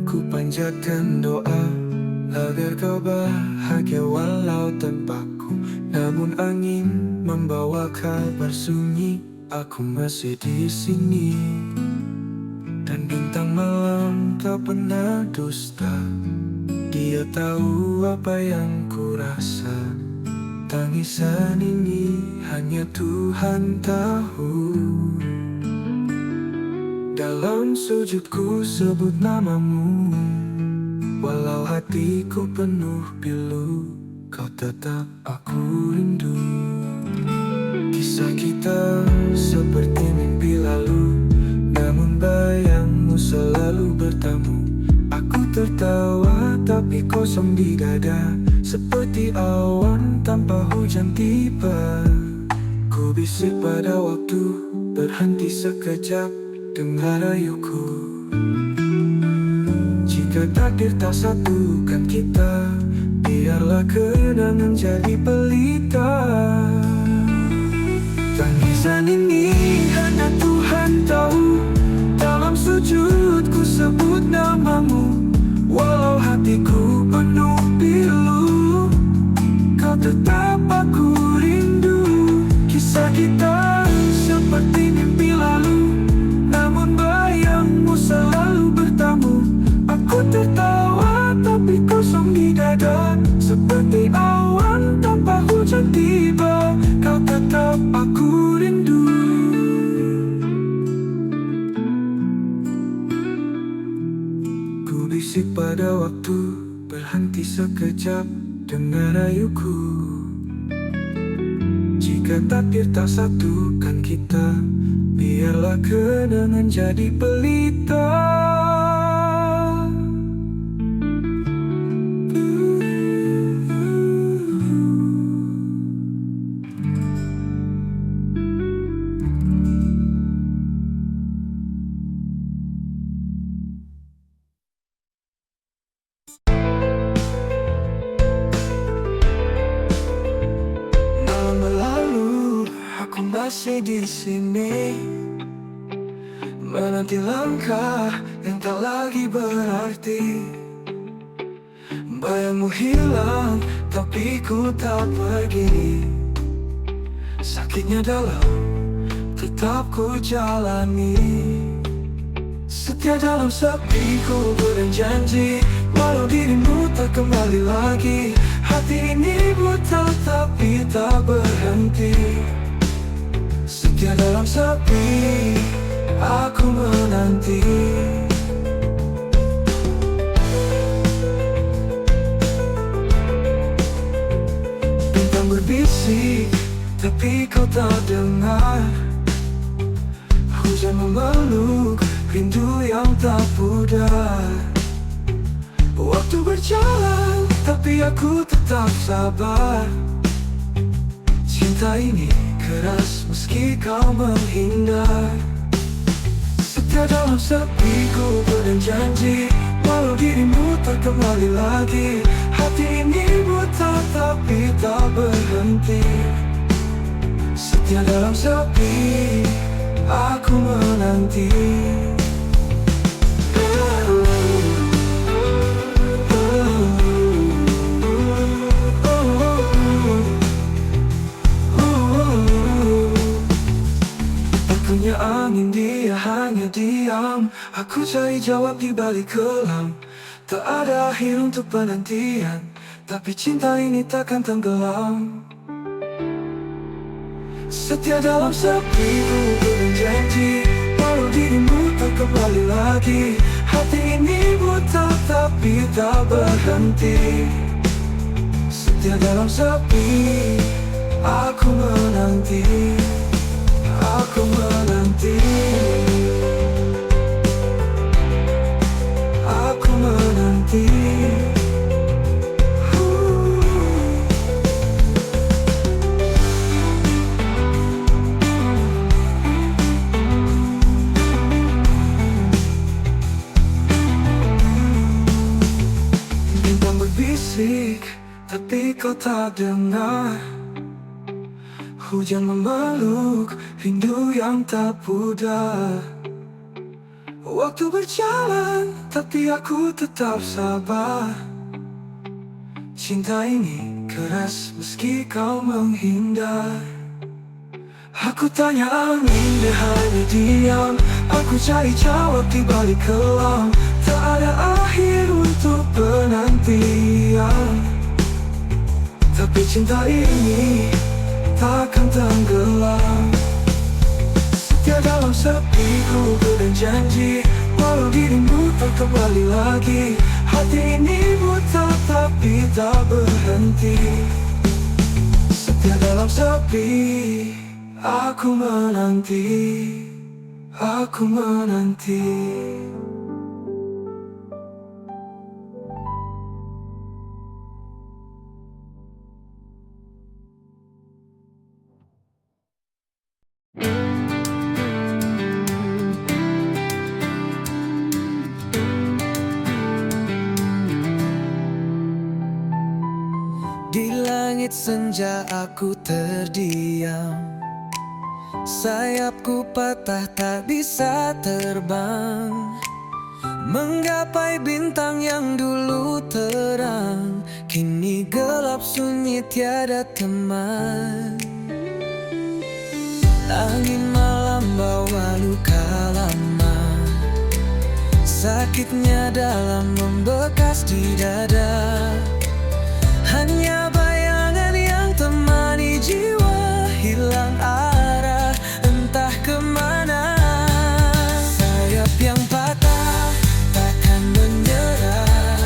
Ku panjatkan doa agar kau bahagia walau tanpaku. Namun angin membawa kabar sunyi, aku masih di sini. Dan bintang malam tak pernah dusta, dia tahu apa yang ku rasa. Tangisan ini hanya Tuhan tahu. Dalam sujudku sebut namamu, walau hatiku penuh pilu, kau tetap aku rindu. Kisah kita seperti mimpi lalu, namun bayangmu selalu bertamu. Aku tertawa tapi kosong di dada, seperti awan tanpa hujan tiba. Ku bisik pada waktu, berhenti sekejap, dengar rayuku. Jika takdir tak satukan kita, biarlah kenangan jadi pelita. Tangisan ini hanya Tuhan tahu. Dalam sujudku sebut namamu, walau hatiku penuh pilu, kau tetap aku rindu. Kisah kita seperti mimpi lalu, namun bayangmu selalu bertamu. Aku tertawa tapi kosong di dada, seperti awan tanpa hujan tiba. Kau tetap aku rindu. Ku bisik pada waktu, berhenti sekejap, dengar rayuku. Jika takdir tak satukan kita, biarlah kenangan jadi pelita. Malam berlalu, aku masih di sini, menanti langkah yang tak lagi berarti. Bayangmu hilang, tapi ku tak pergi. Sakitnya dalam, tetap ku jalani. Setia dalam sepi ku berjanji, walau dirimu tak kembali lagi. Hati ini buta tapi tak berhenti. Setia dalam sepi, aku menanti. Bintang berbisik, tapi kau tak dengar. Hujan memeluk, rindu yang tak pudar. Waktu berjalan, tapi aku tetap sabar. Cinta ini keras meski kau menghindar. Setia dalam sepi ku berjanji, walau dirimu tak kembali lagi. Hati ini buta tapi tak berhenti. Setia dalam sepi, aku menanti. Punya angin, dia hanya diam. Aku cari jawab di balik kelam. Tak ada akhir untuk penantian, tapi cinta ini takkan tenggelam. Setia dalam sepi ku berjanji, walau dirimu tak kembali lagi. Hati ini buta tapi tak berhenti. Setia dalam sepi, aku menanti. Aku menanti. Aku menanti. Bintang berbisik, tapi kau tak dengar. Hujan memeluk, rindu yang tak pudar. Waktu berjalan, tapi aku tetap sabar. Cinta ini keras meski kau menghindar. Aku tanya angin, dia hanya diam. Aku cari jawab di balik kelam. Tak ada akhir untuk penantian. Tapi cinta ini takkan tenggelam. Setia dalam sepi, ku berjanji, walau dirimu tak kembali lagi. Hati ini buta tapi tak berhenti. Setia dalam sepi, aku menanti, aku menanti. Di langit senja aku terdiam. Sayapku patah tak bisa terbang, menggapai bintang yang dulu terang. Kini gelap sunyi tiada teman. Angin malam bawa luka lama, sakitnya dalam membekas di dada. Hanya bayangan yang temani jiwa, hilang arah entah kemana. Sayap yang patah takkan menyerah,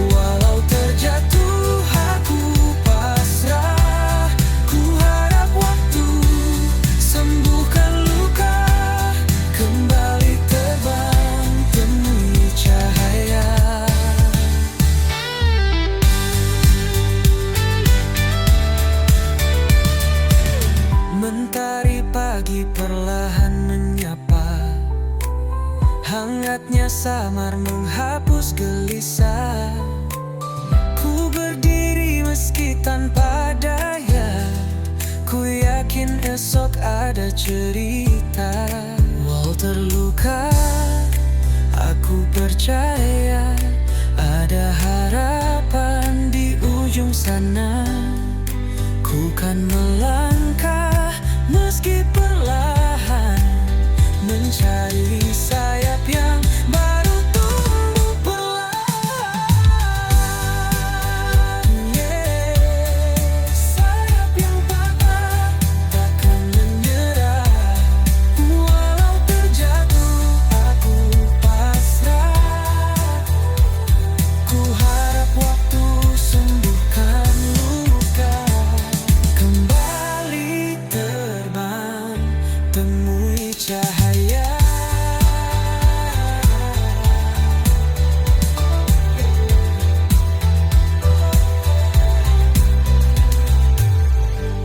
walau terjatuh aku pasrah. Ku harap waktu sembuhkan luka, kembali terbang temui cahaya. Mentari pagi perlahan menyapa, hangatnya samar menghapus gelisah. Ku berdiri meski tanpa daya, ku yakin esok ada cerita. Walau terluka, aku percaya ada harapan di ujung sana. Ku kan melangkah meski perlahan, mencari sayap yang baru tumbuh perlahan. Sayap yang patah takkan menyerah, walau terjatuh aku pasrah. Ku harap waktu sembuhkan luka, kembali terbang temui cahaya.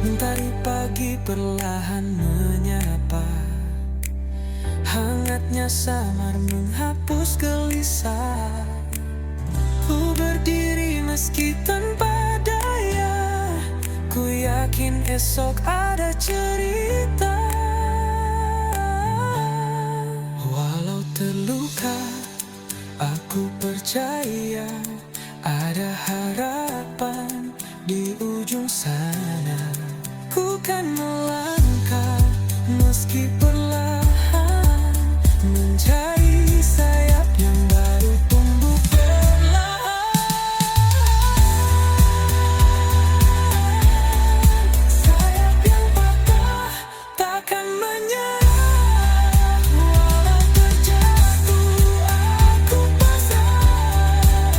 Mentari pagi perlahan menyapa, hangatnya samar menghapus gelisah. Ku berdiri meski tanpa daya, ku yakin esok ada cerita. Walau terluka, aku percaya ada harapan di ujung sana. Ku kan melangkah meski perlahan, mencari sayap yang baru tumbuh perlahan. Sayap yang patah takkan menyerah, walau terjatuh aku pasrah.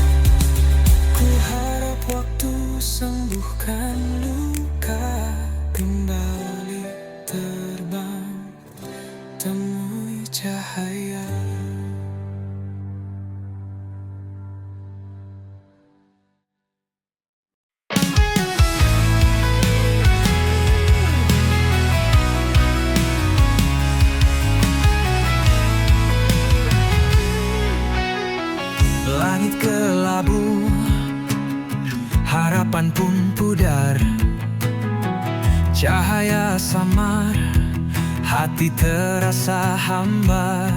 Ku harap waktu sembuhkan luka, kembali terbang temui cahaya. Langit kelabu, harapan pun pudar. Cahaya samar, hati terasa hambar.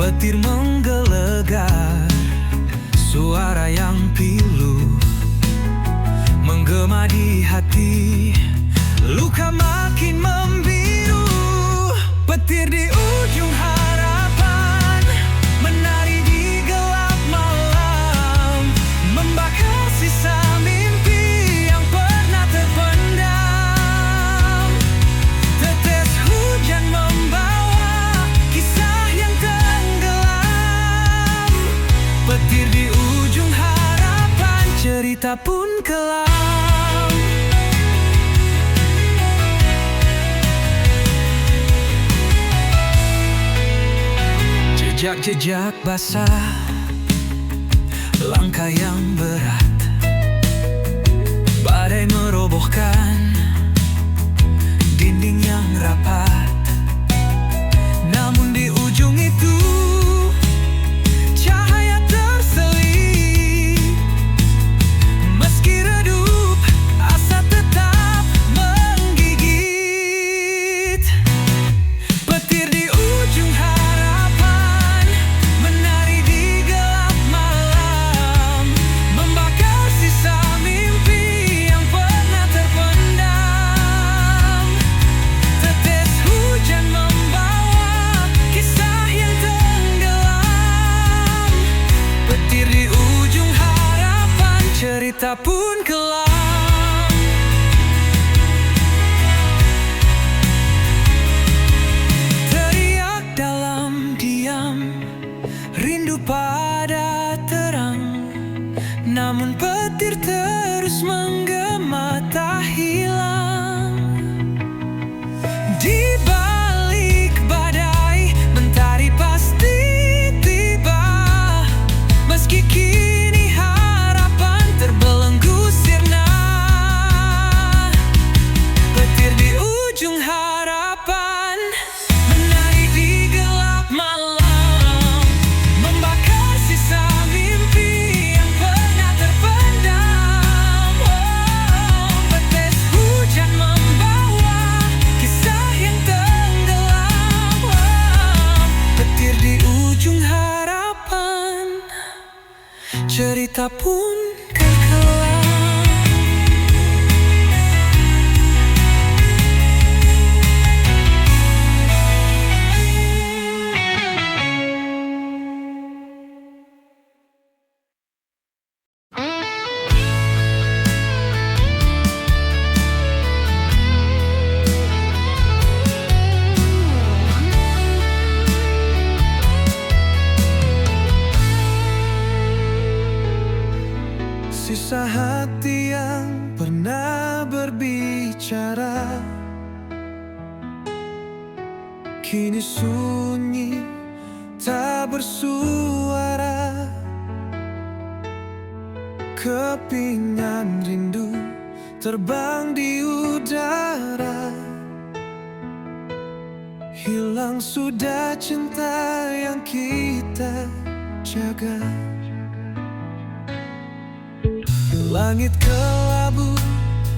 petir menggelegar, suara yang pilu menggema di hati, luka makin membiru. Petir di ujung harapan menari di gelap malam, membakar sisa mimpi yang pernah terpendam. Tetes hujan membawa kisah yang tenggelam. Petir di ujung harapan, cerita pun kelam. Jejak-jejak basah, langkah yang berat, badai merobohkan dinding yang rapat. Namun di ujung itu cahaya terselip, meski redup asa tetap menggigit. Petir di ujung harapan menari di gelap malam, membakar sisa mimpi yang pernah terpendam. Tetes hujan membawa kisah yang tenggelam. Petir di ujung harapan, cerita pun kelam. Teriak dalam diam, rindu pada terang, namun petir terus menggema tak hilang. Di balik badai, mentari pasti tiba, meski kini harapan terbelenggu sirna. Petir di ujung harapan menari di gelap malam, membakar sisa mimpi yang pernah terpendam. Tetes hujan membawa kisah yang tenggelam. Petir di ujung harapan, cerita pun kelam. Sisa hati yang pernah berbicara kini sunyi, tak bersuara. Kepingan rindu terbang di udara, hilang sudah cinta yang kita jaga. Langit kelabu,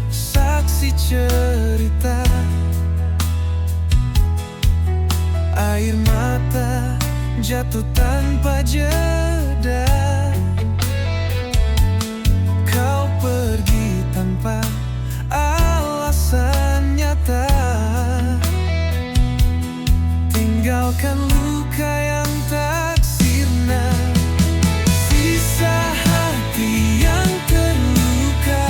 saksi cerita, air mata jatuh tanpa jeda. Kau pergi tanpa alasan nyata, tinggalkan luka yang tak sirna. Sisa hati yang terluka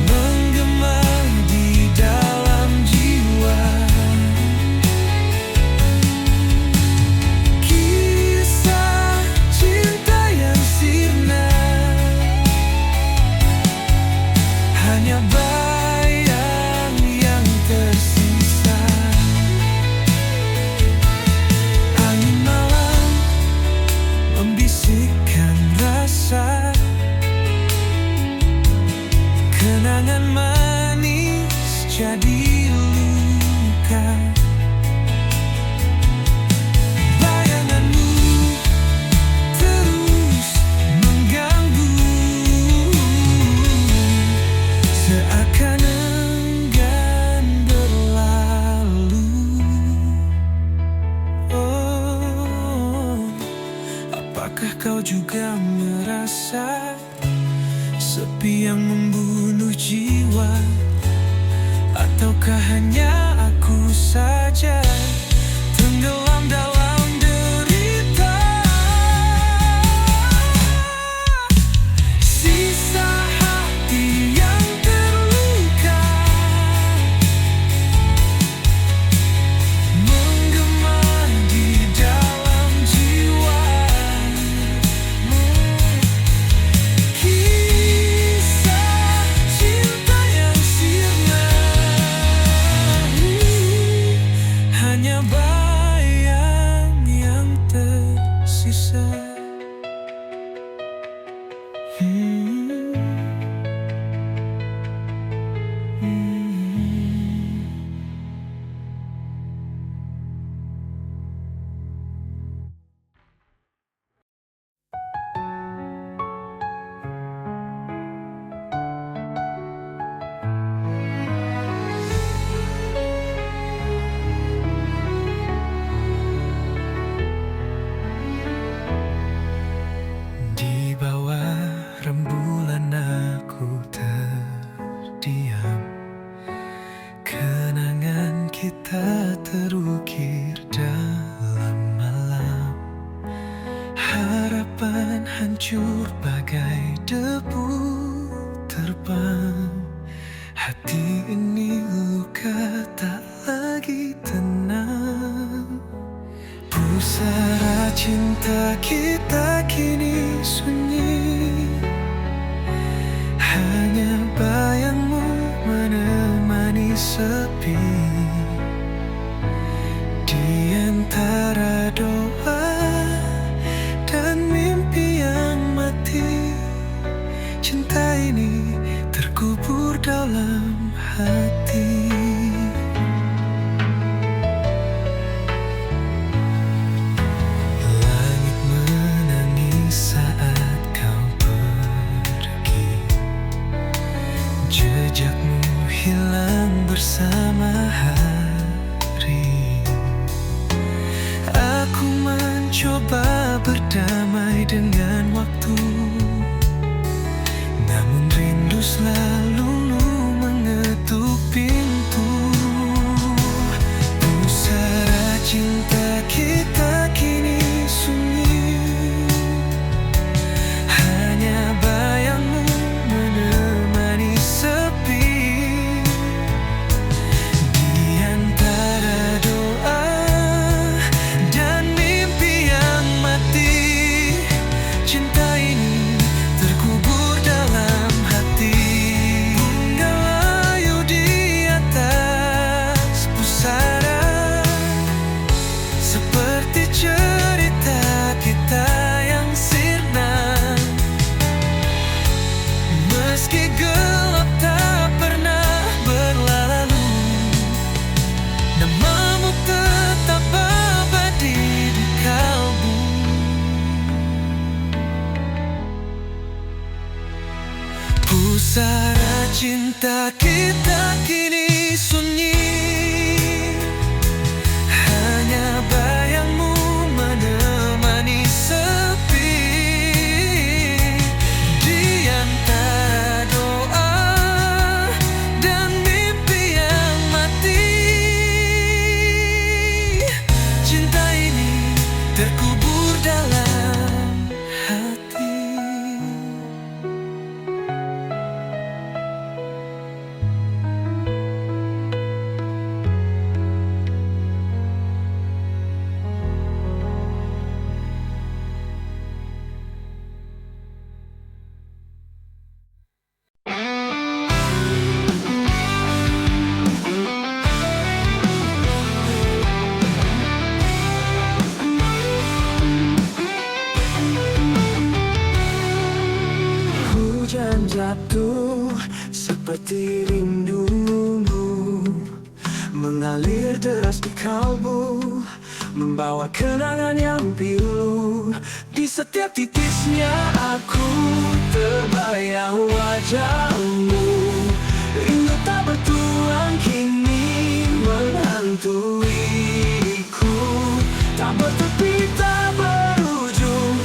menggema di dalam jiwa. kau juga merasa sepi yang membunuh jiwa? Ataukah hanya aku saja tenggelam dalam derita? Sisa hati yang terluka menggema di dalam jiwa. Kisah cinta yang sirna, hanya bayang yang tersisa. Di bawah rembulan aku terdiam, kenangan kita terukir dalam malam. Harapan hancur bagai debu terbang. Hati ini luka tak lagi tenang. Pusara cinta kita kini sunyi, hanya bayangmu menemani sepi. Di antara doa dan mimpi yang mati, cinta ini terkubur dalam hati. Langit menangis saat kau pergi, jejakmu hilang bersama hari. Aku mencoba berdamai dengan waktu, namun rindu selalu mengetuk pintu. Pusara cinta kita kini sunyi, hanya bayangmu menemani sepi. Di antara doa dan mimpi yang mati, cinta ini terkubur dalam hati. Mengelayu di atas pusara, seperti cerita kita yang sirna. Meski gelap tak pernah berlalu, namamu tetap abadi di kalbu. Pusara cinta kita kini sunyi, hanya bayangmu menemani sepi. Di antara doa dan mimpi yang mati, cinta ini terkubur dalam hati. Hujan jatuh seperti rindumu, mengalir deras di kalbu, membawa kenangan yang pilu. Di setiap titisnya aku terbayang wajahmu. Rindu tak bertuan kini menghantuiku, tak bertepi tak berujung.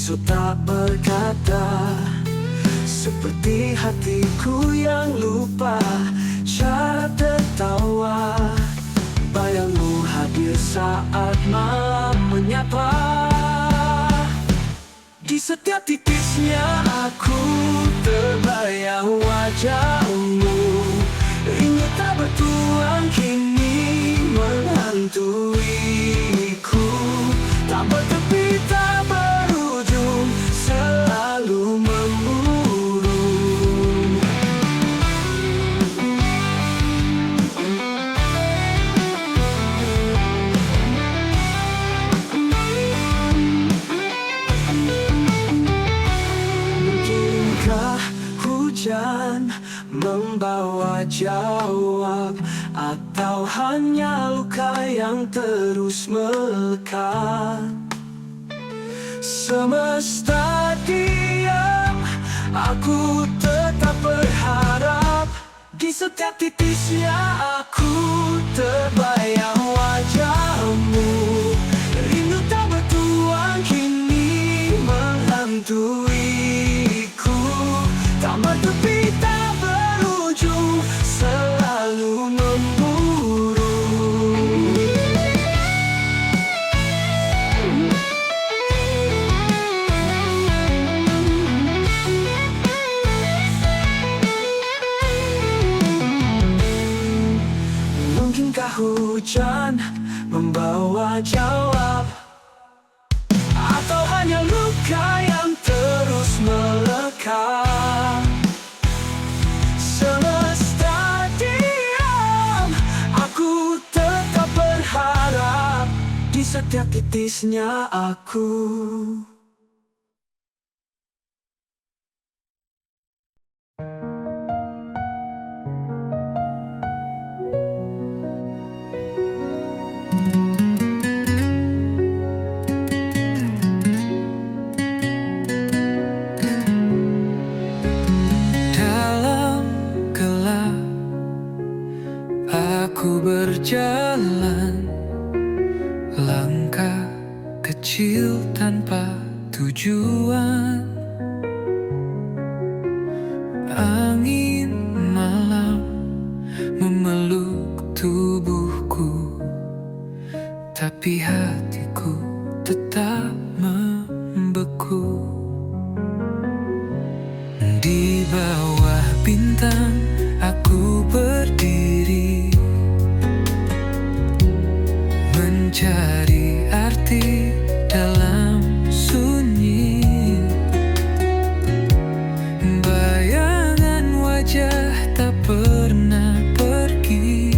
bisu tak berkata, seperti hatiku yang lupa cara tertawa. Bayangmu hadir saat malam menyapa. Di setiap titisnya aku terbayang wajahmu. Rindu tak bertuan kini menghantuiku. Tak bertepi, tak berujung, selalu memburu. Mungkinkah hujan membawa jawab, atau hanya luka yang terus melekat? Semesta diam, aku tetap berharap. Di setiap titisnya aku terbayang wajahmu. Rindu tak bertuan kini menghantuiku. Tak bertepi, tak berujung, selalu memburu. Mungkinkah hujan membawa jawab, atau hanya luka yang terus melekat? Semesta diam, aku tetap berharap. Di setiap titisnya aku. Dalam gelap aku berjalan, langkah kecil tanpa tujuan. Angin malam memeluk tubuhku, tapi hatiku tetap membeku. Di bawah bintang aku berdiri, mencari arti dalam sunyi. Bayangan wajah tak pernah pergi,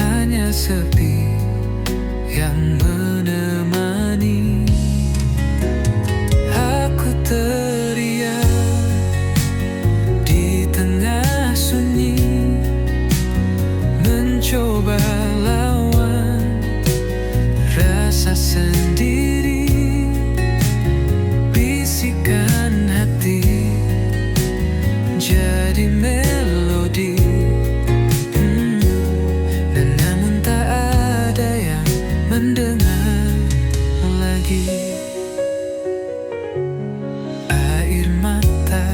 hanya sepi yang menemani. Aku teriak di tengah sunyi, mencoba lawan rasa sendiri. Bisikan hati jadi melodi, dan namun tak ada yang mendengar lagi. Air mata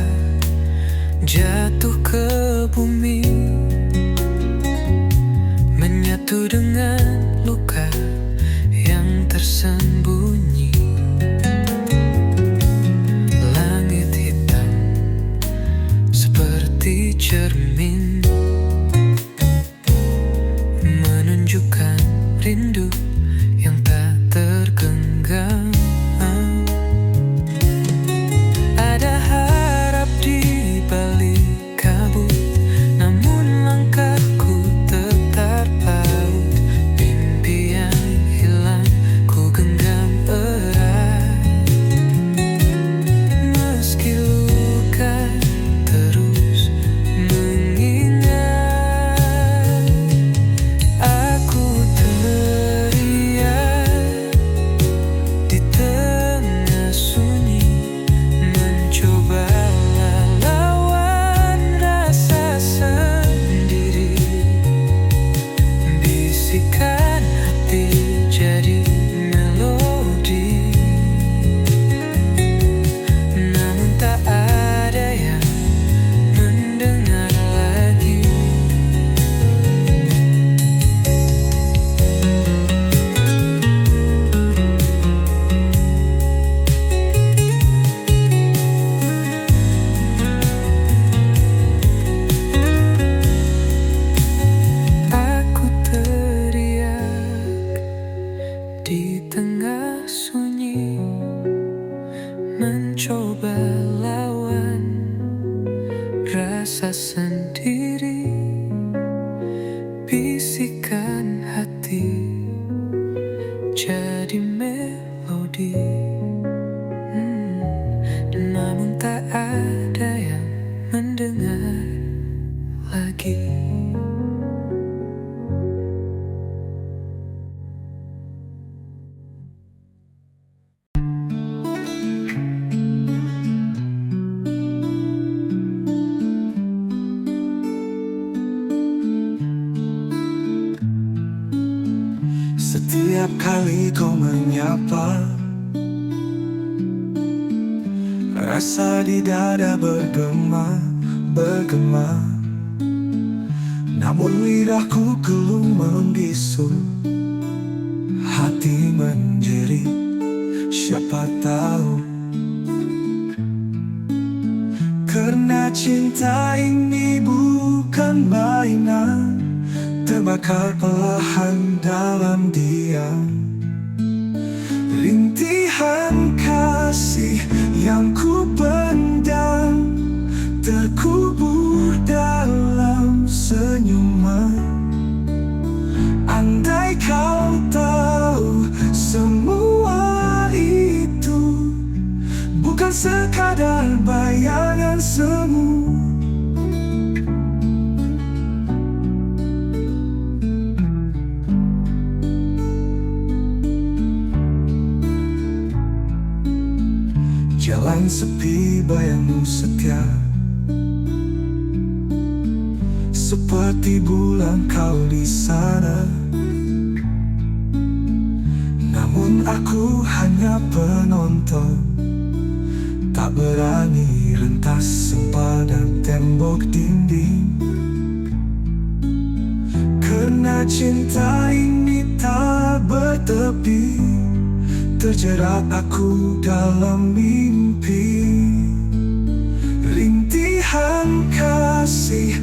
jatuh ke bumi, menyatu dengan luka yang tersembunyi. Langit hitam seperti cermin, menunjukkan rindu yang tak tergenggam. Ada harap di balik kabut, namun langkahku tetap paut. Mimpi yang hilang ku genggam erat, meski luka terus mengingat. Aku teriak rasa sendiri, bisikan hati jadi melodi. Namun tak ada yang mendengar lagi. Setiap kali kau menyapa, rasa di dada bergema. Namun lidahku gelum membisu, hati menjerit, siapa tahu. Karena cinta ini bukan mainan, terbakar perlahan dalam diam. Rintihan kasih yang ku pendam terkubur dalam senyuman. Andai kau tahu semua itu bukan sekadar bayangan semu. Jalan sepi, bayangmu setia, seperti bulan kau di sana. Namun aku hanya penonton, tak berani rentas sempadan tembok dinding. Karena cinta ini tak bertepi, terjerat aku dalam mimpi. Rintihan kasih